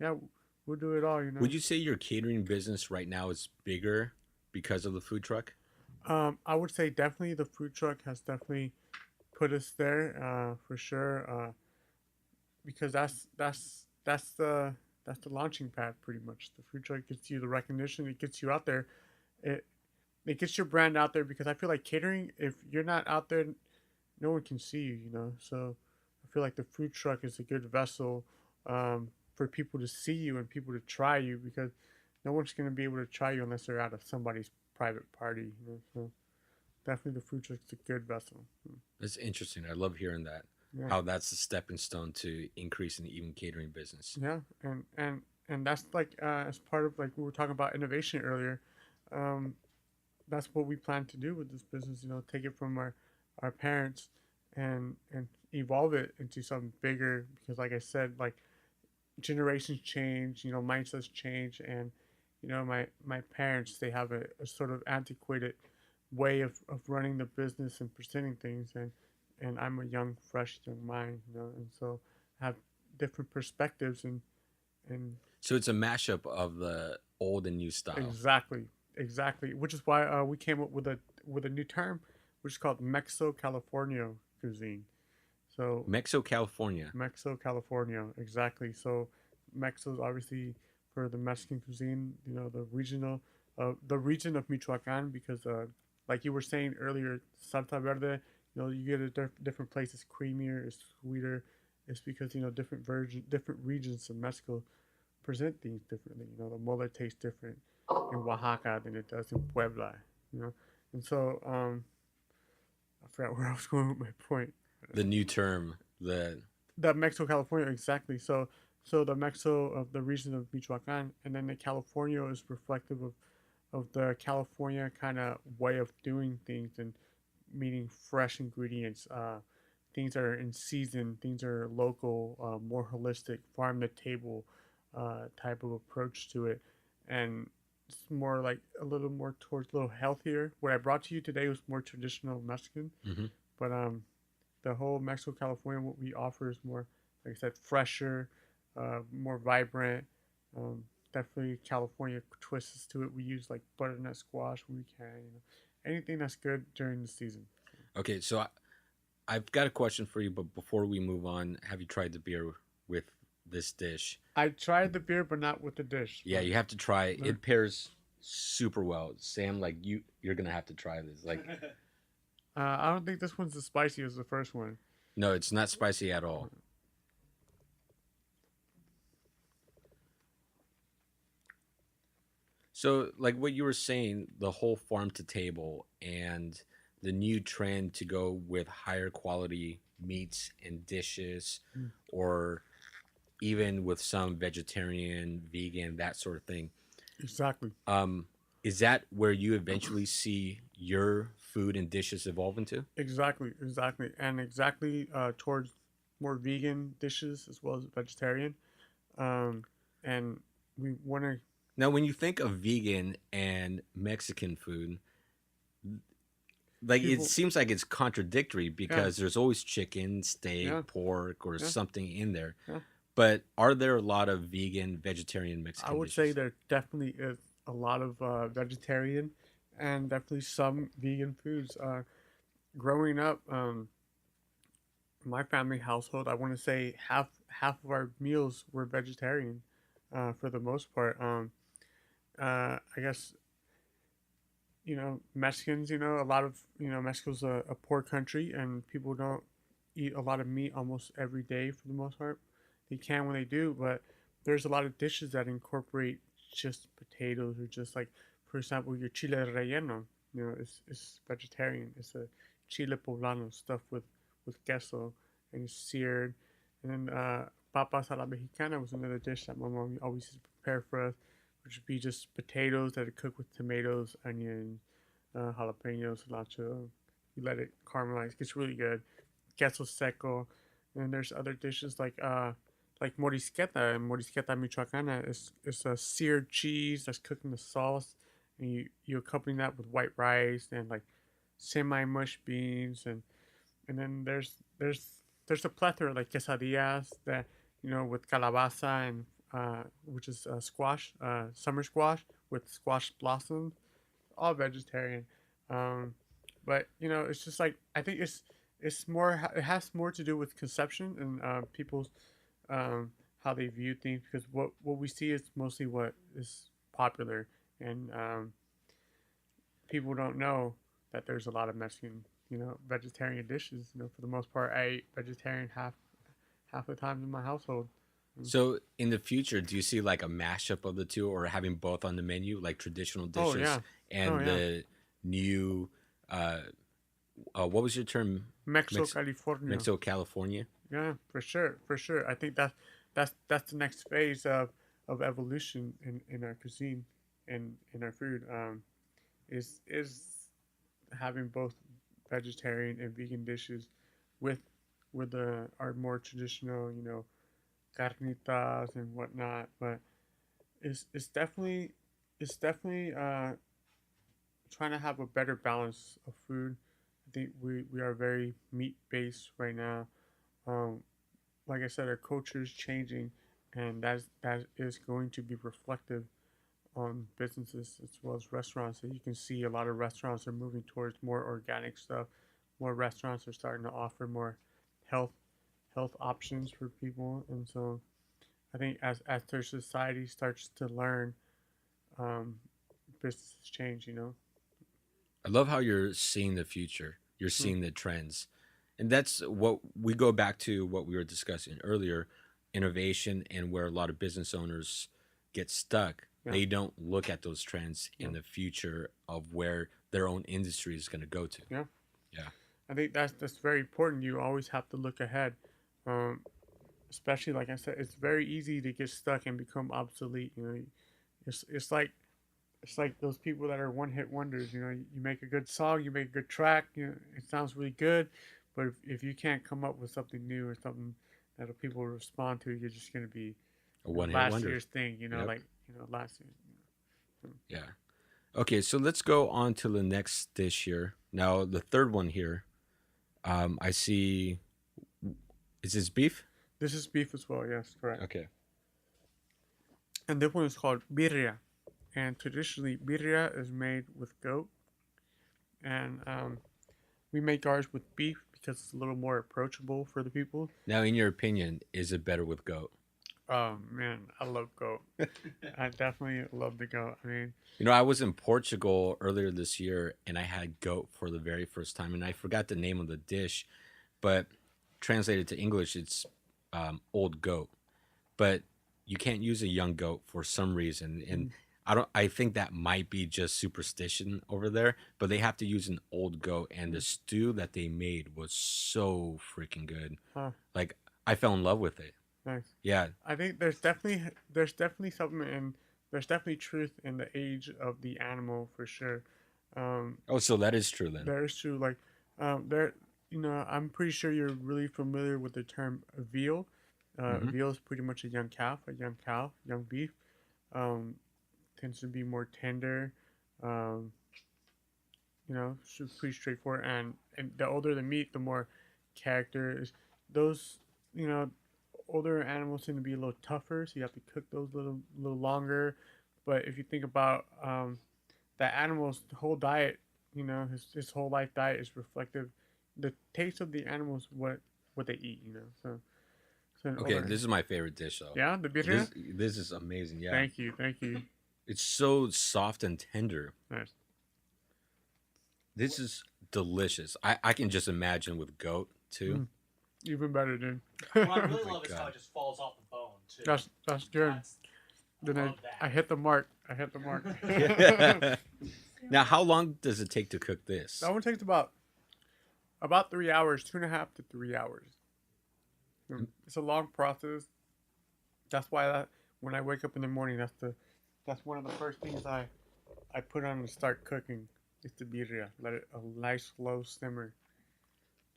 yeah, we'll do it all. Would you say your catering business right now is bigger because of the food truck? I would say definitely the food truck has definitely put us there for sure. Because that's the launching pad pretty much. The food truck gets you the recognition. It gets you out there. It it gets your brand out there because I feel like catering, if you're not out there, no one can see you. So I feel like the food truck is a good vessel for people to see you and people to try you because no one's going to be able to try you unless they're at somebody's private party. So definitely the food truck's a good vessel. That's interesting. I love hearing that. Yeah. How that's a stepping stone to increasing even catering business. Yeah, and that's like as part of like we were talking about innovation earlier. Um, that's what we plan to do with this business. Take it from our parents and evolve it into something bigger. Because like I said, like generations change, mindsets change, and my parents they have a sort of antiquated way of running the business and presenting things, and I'm a young, fresh young mind, and so I have different perspectives and So it's a mashup of the old and new style. exactly, which is why we came up with a new term, which is called Mexico California cuisine. So Mexico, California. Mexico California, exactly. So Mexico is obviously for the Mexican cuisine, the region of Michoacan, because like you were saying earlier, salsa verde, you get a different place. It's creamier, it's sweeter. It's because different regions of Mexico present things differently. The mole tastes different in Oaxaca than it does in Puebla. And so I forgot where I was going with my point. The new term. The Mexico California, exactly. So the Mexico of the region of Michoacan, and then the California is reflective of the California kind of way of doing things and meaning fresh ingredients, things that are in season, things that are local, more holistic, farm to table type of approach to it, and it's more like a little more towards a little healthier. What I brought to you today was more traditional Mexican, Hmm. but the whole Mexico California, what we offer is more, like I said, fresher, more vibrant. Definitely California twists to it. We use like butternut squash when we can. Anything that's good during the season. Okay, so I've got a question for you, but before we move on, have you tried the beer with this dish? I tried the beer, but not with the dish. Yeah, you have to try it. It pairs super well. Sam, like you're gonna have to try this. Like, I don't think this one's as spicy as the first one. no, it's not spicy at all. So, like what you were saying, the whole farm to table and the new trend to go with higher quality meats and dishes, Mm. or even with some vegetarian, vegan, that sort of thing. Exactly. Um, is that where you eventually see your food and dishes evolve into? Exactly, and exactly towards more vegan dishes as well as vegetarian. Um, and we want to Now, when you think of vegan and Mexican food, like it people, seems like it's contradictory yeah, because there's always chicken, yeah, steak, pork, or yeah, something in there. yeah. But are there a lot of vegan, vegetarian I Mexican would say dishes? there definitely is a lot of vegetarian and definitely some vegan foods. Growing up, my family household, I want to say half of our meals were vegetarian, for the most part. I guess Mexicans. A lot of Mexico's a poor country, and people don't eat a lot of meat almost every day for the most part. They can when they do, but there's a lot of dishes that incorporate just potatoes or just like, for example, your chile relleno. It's vegetarian. It's a chile poblano stuffed with queso and it's seared. And then papas a la mexicana was another dish that my mom always used to prepare for us, which would be just potatoes that are cooked with tomatoes, onions, jalapenos, cilantro. You let it caramelize. It gets really good. Queso seco. And there's other dishes like morisqueta. And morisqueta michoacana is a seared cheese that's cooked in the sauce, and you accompany that with white rice and like semi mush beans, and then there's a plethora like quesadillas that with calabaza and which is squash, summer squash with squash blossoms, all vegetarian. Um, but it's just like I think it's more it has more to do with conception and people's how they view things, because what we see is mostly what is popular, and people don't know that there's a lot of Mexican vegetarian dishes. For the most part, I eat vegetarian half the time in my household. Mm. So, in the future, do you see like a mashup of the two, or having both on the menu, like traditional Oh dishes yeah, oh and yeah, the new, uh, what was your term? Mexico, Mex- California. Mexico, California. Yeah, for sure, for sure. I think that's the next phase of evolution in our cuisine and in our food. Is having both vegetarian and vegan dishes with our more traditional, carnitas and whatnot. But it's definitely trying to have a better balance of food. I think we are very meat based right now. Um, like I said, our culture is changing, and that is going to be reflective on businesses as well as restaurants. So you can see a lot of restaurants are moving towards more organic stuff. More restaurants are starting to offer more health health options for people, and so I think as their society starts to learn, um, businesses change. I love how you're seeing the future. You're Hmm. seeing the trends. And that's what we go back to what we were discussing earlier, innovation, and where a lot of business owners get stuck. Yeah, They don't look at those trends yeah, in the future of where their own industry is going to go to. yeah. Yeah. I think that's very important. You always have to look ahead. Um, Especially like I said, it's very easy to get stuck and become obsolete. It's it's like those people that are one hit wonders. You make a good song, you make a good track, it sounds really good, but if you can't come up with something new or something that people respond to, you're just gonna be A one hit last wonder. year's thing. Yep. Like last year. Yeah. Okay, so let's go on to the next dish here. Now, the third one here, I see. Is this beef? This is beef as well. Yes, correct. Okay. And this one is called birria, and traditionally birria is made with goat, and we make ours with beef because it's a little more approachable for the people. Now, in your opinion, is it better with goat? Oh man, I love goat. I definitely love the goat. I mean, I was in Portugal earlier this year and I had goat for the very first time, and I forgot the name of the dish, but translated to English, it's old goat. But you can't use a young goat for some reason, and I think that might be just superstition over there, but they have to use an old goat, and the stew that they made was so freaking good. Huh. Like I fell in love with it. Nice. Yeah. I think there's definitely truth in the age of the animal for sure. Oh, so that is true then. There is true like there I'm pretty sure you're really familiar with the term veal. Hmm. Veal is pretty much a young cow, young beef. Um, Tends to be more tender. Um, pretty straightforward. And the older the meat, the more character is. Those you know older animals tend to be a little tougher, so you have to cook those a little longer. But if you think about that animal's whole diet, his whole life diet is reflective. The taste of the animals, what they eat, So an Okay, older, this is my favorite dish though. yeah, the birria. This is amazing. Yeah, Thank you. it's so soft and tender. Nice. This is delicious. I can just imagine with goat too. Mm. Even better, dude. What I really my love is how God. it just falls off the bone too. That's good. That's, Then love that. I hit the mark. I hit the mark. Now, how long does it take to cook this? That one takes about 3 hours, 2.5 to 3 hours. It's a long process. That's why when I wake up in the morning, that's one of the first things I put on to start cooking. It's the birria. Let it a nice slow simmer,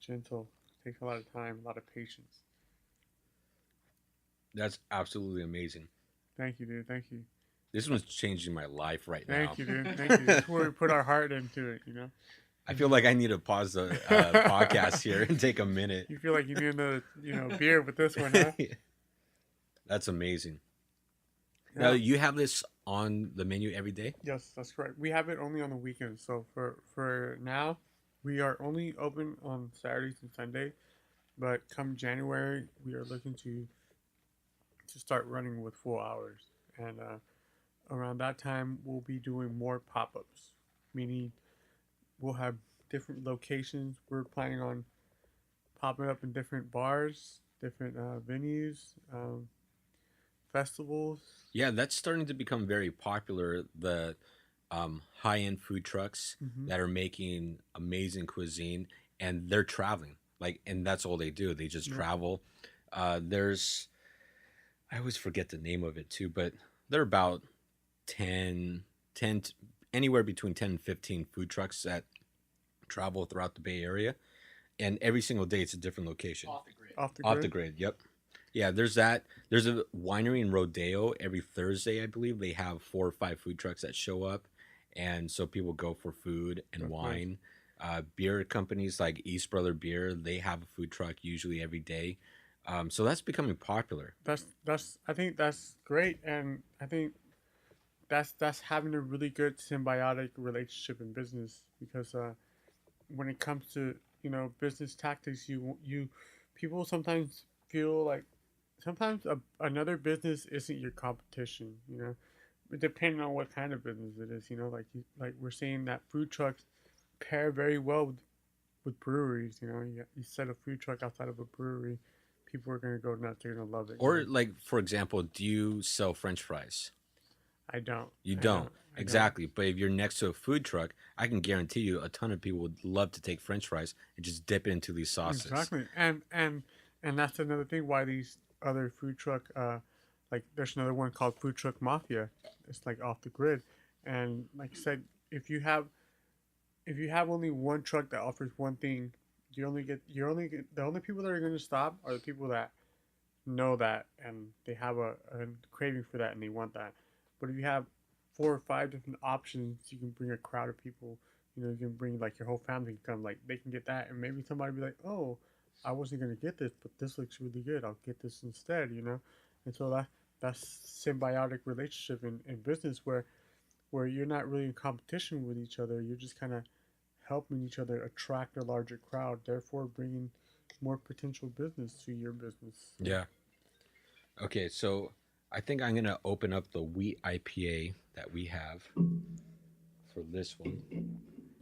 gentle. Takes a lot of time, a lot of patience. That's absolutely amazing. Thank you, dude. Thank you. This one's changing my life right now. Thank you, dude. Thank you. That's where we put our heart into it. I feel like I need to pause the podcast here and take a minute. You feel like you need another, beer with this one, huh? That's amazing. Yeah. Now, you have this on the menu every day? Yes, that's correct. We have it only on the weekends. So for now, we are only open on Saturdays and Sunday. But come January, we are looking to start running with full hours. And around that time, we'll be doing more pop-ups, meaning we'll have different locations. We're planning on popping up in different bars, different venues, festivals. Yeah, that's starting to become very popular. The high-end food trucks that are making amazing cuisine, and they're traveling. And that's all they do. They just travel. There's, I always forget the name of it too, but they're about 10, anywhere between 10 and 15 food trucks that travel throughout the Bay Area, and every single day it's a different location. off the grid. Off the grid, yep. Yeah, there's that. There's a winery in Rodeo every Thursday, I believe. They have 4 or 5 food trucks that show up, and so people go for food and wine. Beer companies like East Brother Beer, they have a food truck usually every day. So that's becoming popular. I think that's great, and I think that's having a really good symbiotic relationship in business, because when it comes to business tactics, you people sometimes feel like another business isn't your competition, depending on what kind of business it is. Like we're seeing that food trucks pair very well with breweries. You set a food truck outside of a brewery, people are gonna go nuts. They're gonna love it. Or for example, do you sell French fries? I don't. You I don't. I Exactly. But if you're next to a food truck, I can guarantee you a ton of people would love to take French fries and just dip it into these sauces. Exactly. And that's another thing why these other food truck like there's another one called Food Truck Mafia. It's like off the grid. And like I said, if you have only one truck that offers one thing, the only people that are going to stop are the people that know that and they have a craving for that and they want that. But if you have 4 or 5 different options, you can bring a crowd of people. You can bring like your whole family can come. Like they can get that, and maybe somebody be like, "Oh, I wasn't gonna get this, but this looks really good. I'll get this instead." And so that's symbiotic relationship in business where you're not really in competition with each other. You're just kind of helping each other attract a larger crowd, therefore bringing more potential business to your business. Yeah. Okay, so I think I'm gonna open up the wheat IPA that we have for this one.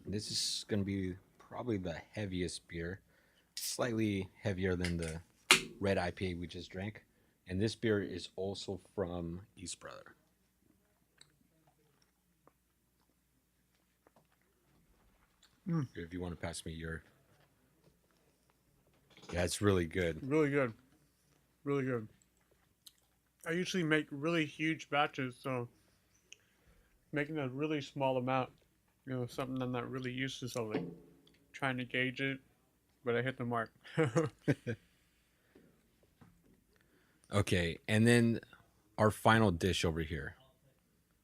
This is gonna be probably the heaviest beer, slightly heavier than the red IPA we just drank. And this beer is also from East Brother. Mm. If you want to pass me your, yeah, it's really good. Really good. Really good. I usually make really huge batches, so making a really small amount, something I'm not really used to, so like trying to gauge it, but I hit the mark. Okay, and then our final dish over here.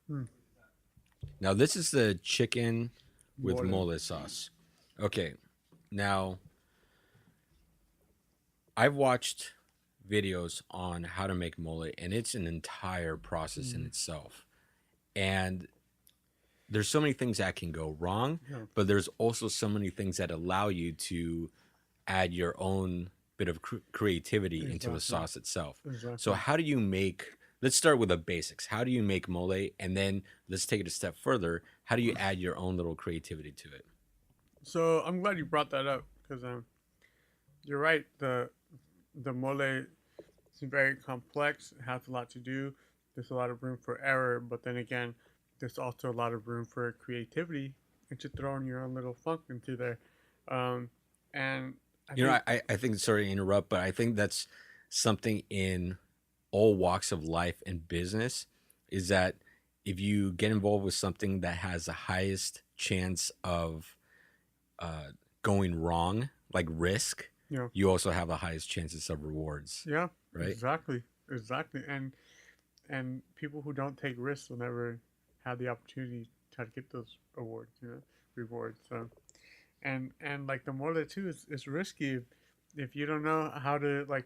Hmm. Now this is the chicken with Mole. mole sauce. Okay, now I've watched videos on how to make mole, and it's an entire process in itself. And there's so many things that can go wrong, Yeah. but there's also so many things that allow you to add your own bit of creativity into the Exactly. sauce itself. Exactly. So how do you make, let's start with the basics. How do you make mole? And then let's take it a step further. How do you add your own little creativity to it? So I'm glad you brought that up because you're right. The mole is very complex. It has a lot to do. There's a lot of room for error, but then again, there's also a lot of room for creativity and to throw in your own little funk into there. Um, and I think, sorry to interrupt, but I think that's something in all walks of life and business is that if you get involved with something that has the highest chance of going wrong, like risk, Yeah. you also have the highest chances of rewards. Yeah, right? exactly, exactly. And people who don't take risks will never have the opportunity to get those awards, rewards. So, and like the mole too is risky if you don't know how to like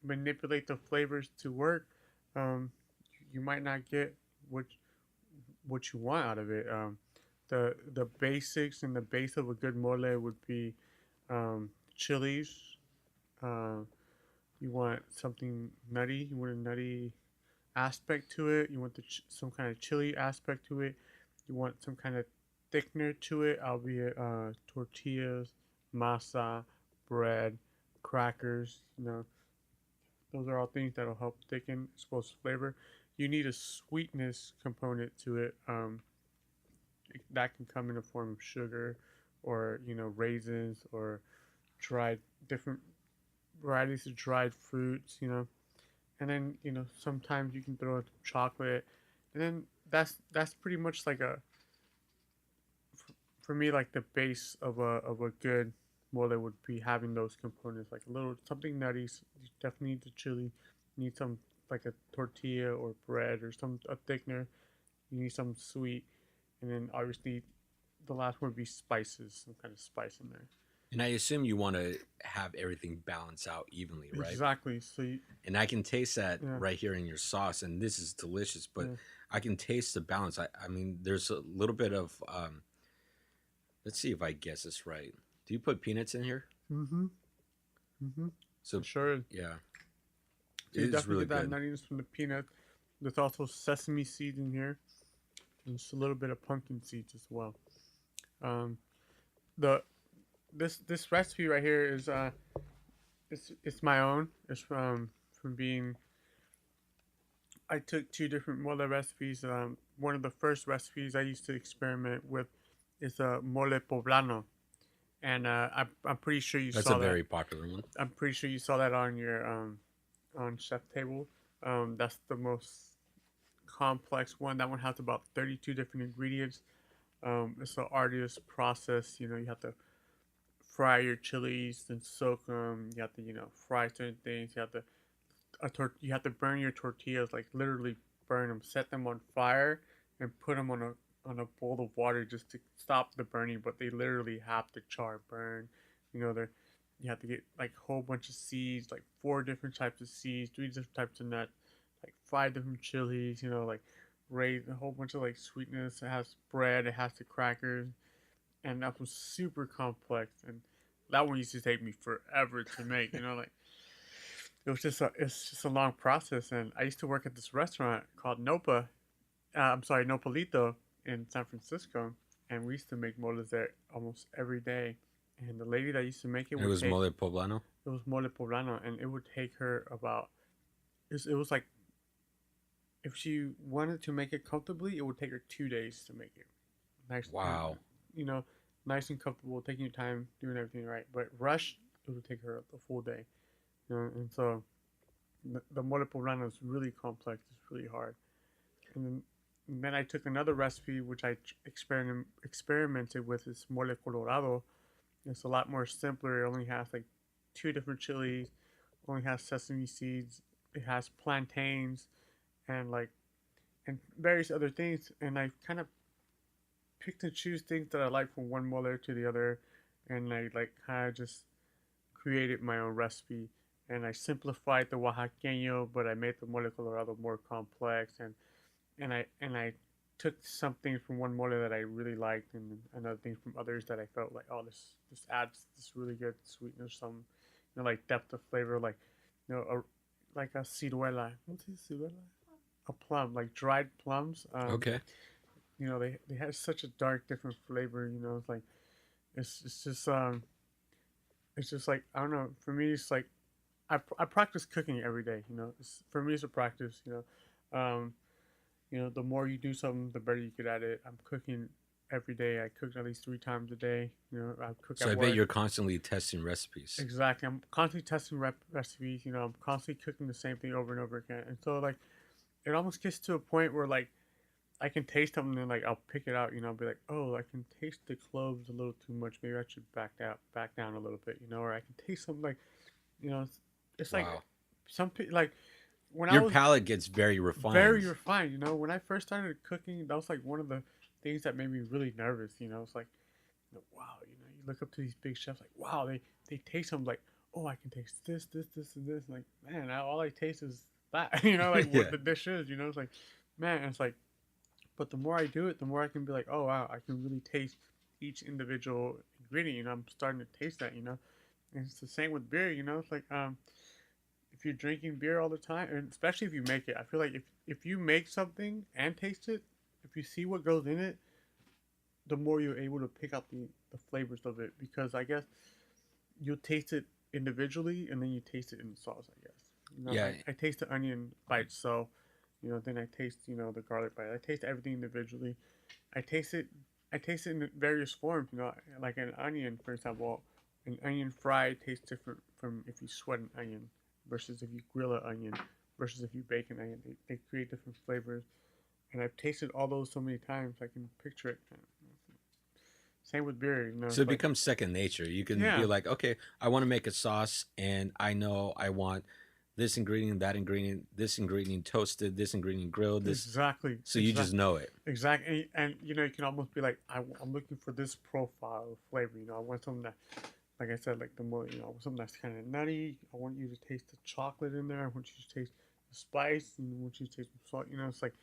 manipulate the flavors to work. Um, you might not get what what you want out of it. The basics and the base of a good mole would be chilies. Uh, you want something nutty. You want a nutty aspect to it. You want some kind of chili aspect to it. You want some kind of thickener to it, albeit tortillas, masa, bread, crackers. Those are all things that'll help thicken, expose flavor. You need a sweetness component to it. That can come in the form of sugar, or raisins, or dried different varieties of dried fruits. And then sometimes you can throw in chocolate, and then that's pretty much like for me, like the base of a good mole would be having those components, like a little something nutty. You definitely need the chili. You need some like a tortilla or bread or some a thickener. You need some sweet, and then obviously the last one would be spices, some kind of spice in there. And I assume you want to have everything balance out evenly, right? Exactly. So And I can taste that yeah. right here in your sauce, and this is delicious. But Yeah. I can taste the balance. I mean, there's a little bit of. Let's see if I guess this right. Do you put peanuts in here? Mm-hmm. Mm-hmm. So Sure. yeah, So it you is definitely really get that good. nuttiness from the peanut. There's also sesame seeds in here, and just a little bit of pumpkin seeds as well. Um, the this recipe right here is it's my own. It's from being. I took two different mole recipes. One of the first recipes I used to experiment with is a mole poblano, and I'm pretty sure you That's a saw that. very popular one. I'm pretty sure you saw that on your on chef table. That's the most complex one. That one has about 32 different ingredients. It's an arduous process. You have to fry your chilies and soak them. You have to fry certain things. You have to burn your tortillas, like literally burn them, set them on fire, and put them on a bowl of water just to stop the burning. But they literally have to char burn. They're you have to get like a whole bunch of seeds, like 4 different types of seeds, 3 different types of nuts, like 5 different chilies. Like raise a whole bunch of like sweetness. It has bread. It has the crackers, and that was super complex. And that one used to take me forever to make. Like it's just a long process. And I used to work at this restaurant called Nopa. I'm sorry, Nopalito in San Francisco, and we used to make moles there almost every day. And the lady that used to make it And it would was take mole poblano. it was mole poblano, and it would take her about it was like if she wanted to make it comfortably, it would take her 2 days to make it. Nice, Wow. you know, nice and comfortable, taking your time, doing everything right. But rush, it would take her the full day. And so the mole poblano is really complex. It's really hard. And then I took another recipe which I experimented with. Is mole colorado. It's a lot more simpler. It only has like two different chilies. Only has sesame seeds. It has plantains, and various other things. And I kind of picked and choose things that I like from one mole to the other, and I kind of just created my own recipe. And I simplified the oaxaqueño, but I made the mole colorado more complex. And I took something from one mole that I really liked, and another thing from others that I felt like, oh, this adds this really good sweetness, some like depth of flavor, like like a ciruela. What's a ciruela? A plum, like dried plums. Okay. They have such a dark, different flavor. It's like it's just like, I don't know. For me, it's like I practice cooking every day. For me, it's a practice. The more you do something, the better you get at it. I'm cooking every day. I cook at least 3 times a day. I cook So at I work. bet you're constantly testing recipes. Exactly. I'm constantly testing recipes. I'm constantly cooking the same thing over and over again. And so, like, it almost gets to a point where, like, I can taste something and, like, I'll pick it out. I'll be like, oh, I can taste the cloves a little too much. Maybe I should back down a little bit. Or I can taste something like, it's like Wow. some like when I Your was palate gets very refined. very refined. When I first started cooking, that was like one of the things that made me really nervous. It's like, wow, you look up to these big chefs, like, wow, they taste them, like, oh, I can taste this, and this. Like, man, all I taste is that. Like Yeah. what the dish is. It's like, man, it's like, but the more I do it, the more I can be like, oh wow, I can really taste each individual ingredient. I'm starting to taste that. And it's the same with beer. It's like, if you're drinking beer all the time, and especially if you make it, I feel like if you make something and taste it, if you see what goes in it, the more you're able to pick out the flavors of it. Because I guess you'll taste it individually, and then you taste it in the sauce, I guess. Yeah. I taste the onion by itself, then I taste, the garlic by it. I taste everything individually. I taste it in various forms, like an onion, for example. An onion fry tastes different from if you sweat an onion versus if you grill an onion versus if you bake an onion. They create different flavors. And I've tasted all those so many times, I can picture it. Same with beer, So it becomes second nature. You can Yeah. be like, okay, I want to make a sauce, and I know I want this ingredient, that ingredient, this ingredient toasted, this ingredient grilled, this. Exactly. So you just know it. Exactly. And you can almost be like, I'm looking for this profile of flavor. I want something that, like I said, like the more, I want something that's kind of nutty. I want you to taste the chocolate in there. I want you to taste the spice, and I want you to taste the salt. It's like,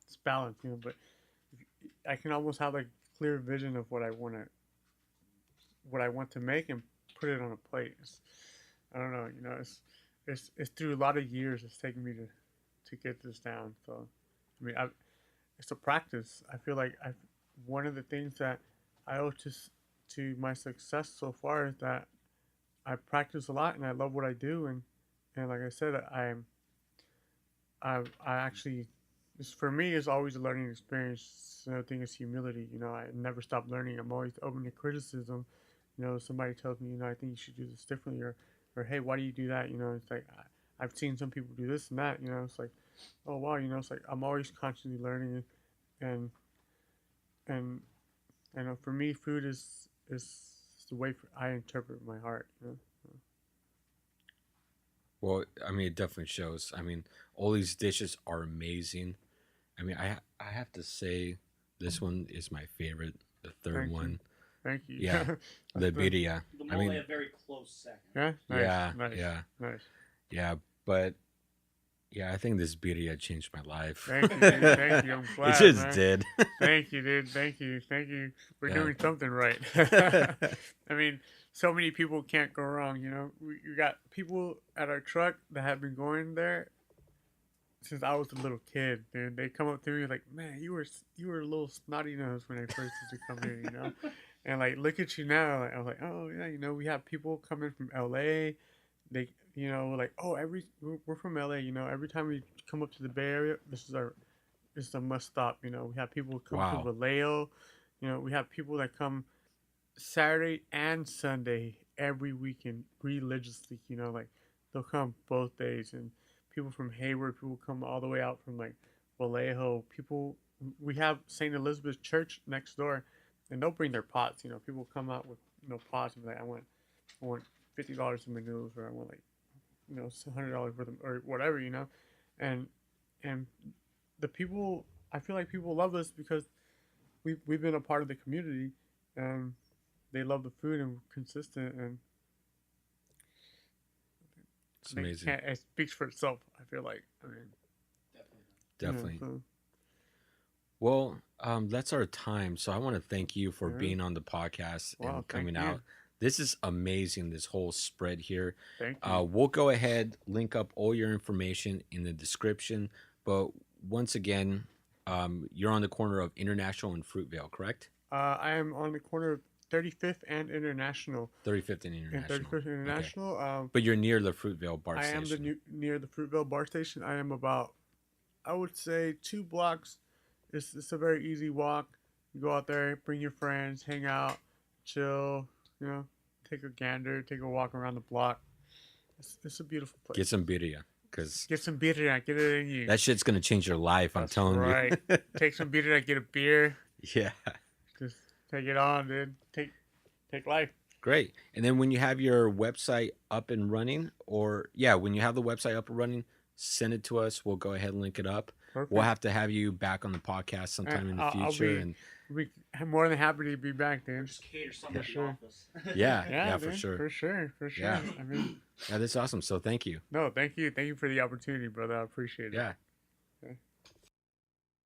it's balanced. But I can almost have like clear vision of what I want to make and put it on a plate. I don't know. It's through a lot of years. It's taken me to get this down. So, I mean, it's a practice. I feel like one of the things that I owe to my success so far is that I practice a lot and I love what I do, and like I said, I actually, for me, it's always a learning experience. Another thing is humility. I never stop learning. I'm always open to criticism. Somebody tells me, I think you should do this differently, or hey, why do you do that? It's like I've seen some people do this and that. It's like, oh wow, it's like I'm always constantly learning, and I know for me, food is the way I interpret my heart. Well, I mean, it definitely shows. I mean, all these dishes are amazing. I mean, I have to say, this one is my favorite. The third Thank you. one, Thank you. Yeah. the birria. The I mole mean, a very close second. Yeah. Nice, Yeah, Nice. yeah. Nice. Yeah, but yeah, I think this birria changed my life. Thank you, dude. Thank you. I'm It glad, just man. did. Thank you, dude. Thank you. Thank you. We're Yeah. doing something right. I mean, so many people can't go wrong. We got people at our truck that have been going there since I was a little kid, dude. They come up to me like, "Man, you were a little snotty nose when I first used to come here, And like, look at you now." Like, I was like, "Oh yeah, we have people coming from LA. They, like, oh, we're from LA. Every time we come up to the Bay Area, this is a must stop. We have people come Wow. from Vallejo. We have people that come Saturday and Sunday every weekend religiously. Like they'll come both days, and people from Hayward, people come all the way out from like Vallejo. People, we have St. Elizabeth's Church next door, and they'll bring their pots. People come out with pots and be like, I want $50 in menudos, or I want like $100 worth of, or whatever, and and the people, I feel like people love us because we've been a part of the community, and they love the food and we're consistent, and It's amazing. it speaks for itself. I feel like, Definitely. so, Well, that's our time. So I want to thank you for Yeah. being on the podcast Wow, and thank coming you. out. This is amazing, this whole spread here. thank you. We'll go ahead, link up all your information in the description. But once again, you're on the corner of International and Fruitvale, correct? I am on the corner of 35th and International. 35th and And International. 35th and International. But you're near the Fruitvale bar I am station. near the Fruitvale bar station. I am about, I would say, 2 blocks. It's a very easy walk. You go out there, bring your friends, hang out, chill. Take a gander, take a walk around the block. It's a beautiful place. Get some birria, because Get some birria, get it in you. that shit's going to change your life, I'm That's telling right. you. Take some birria, get a beer. Yeah. Just take it on, dude. Take life. Great. And then when you have your website up and running, when you have the website up and running, send it to us. We'll go ahead and link it up. Perfect. We'll have to have you back on the podcast sometime in the I'll future. And I'm more than happy to be back, dude. Just cater something For in sure. the office. yeah, dude, for sure. For sure. Yeah. I mean, Yeah, that's awesome. So thank you. no, thank you. Thank you for the opportunity, brother. I appreciate it. Yeah. Okay.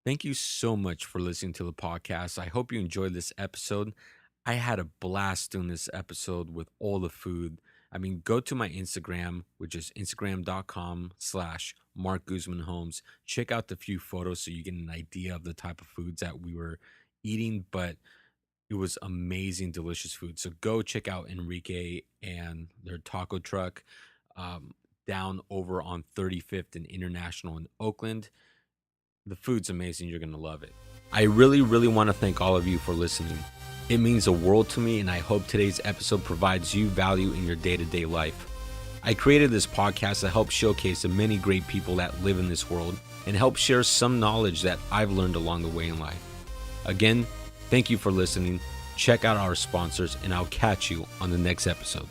Thank you so much for listening to the podcast. I hope you enjoyed this episode. I had a blast doing this episode with all the food. I mean, go to my Instagram, which is instagram.com/Marc Guzman Homes. Check out the few photos so you get an idea of the type of foods that we were eating, but it was amazing, delicious food. So go check out Enrique and their taco truck down over on 35th and International in Oakland. The food's amazing. You're going to love it. I really, really want to thank all of you for listening. It means the world to me, and I hope today's episode provides you value in your day-to-day life. I created this podcast to help showcase the many great people that live in this world and help share some knowledge that I've learned along the way in life. Again, thank you for listening. Check out our sponsors, and I'll catch you on the next episode.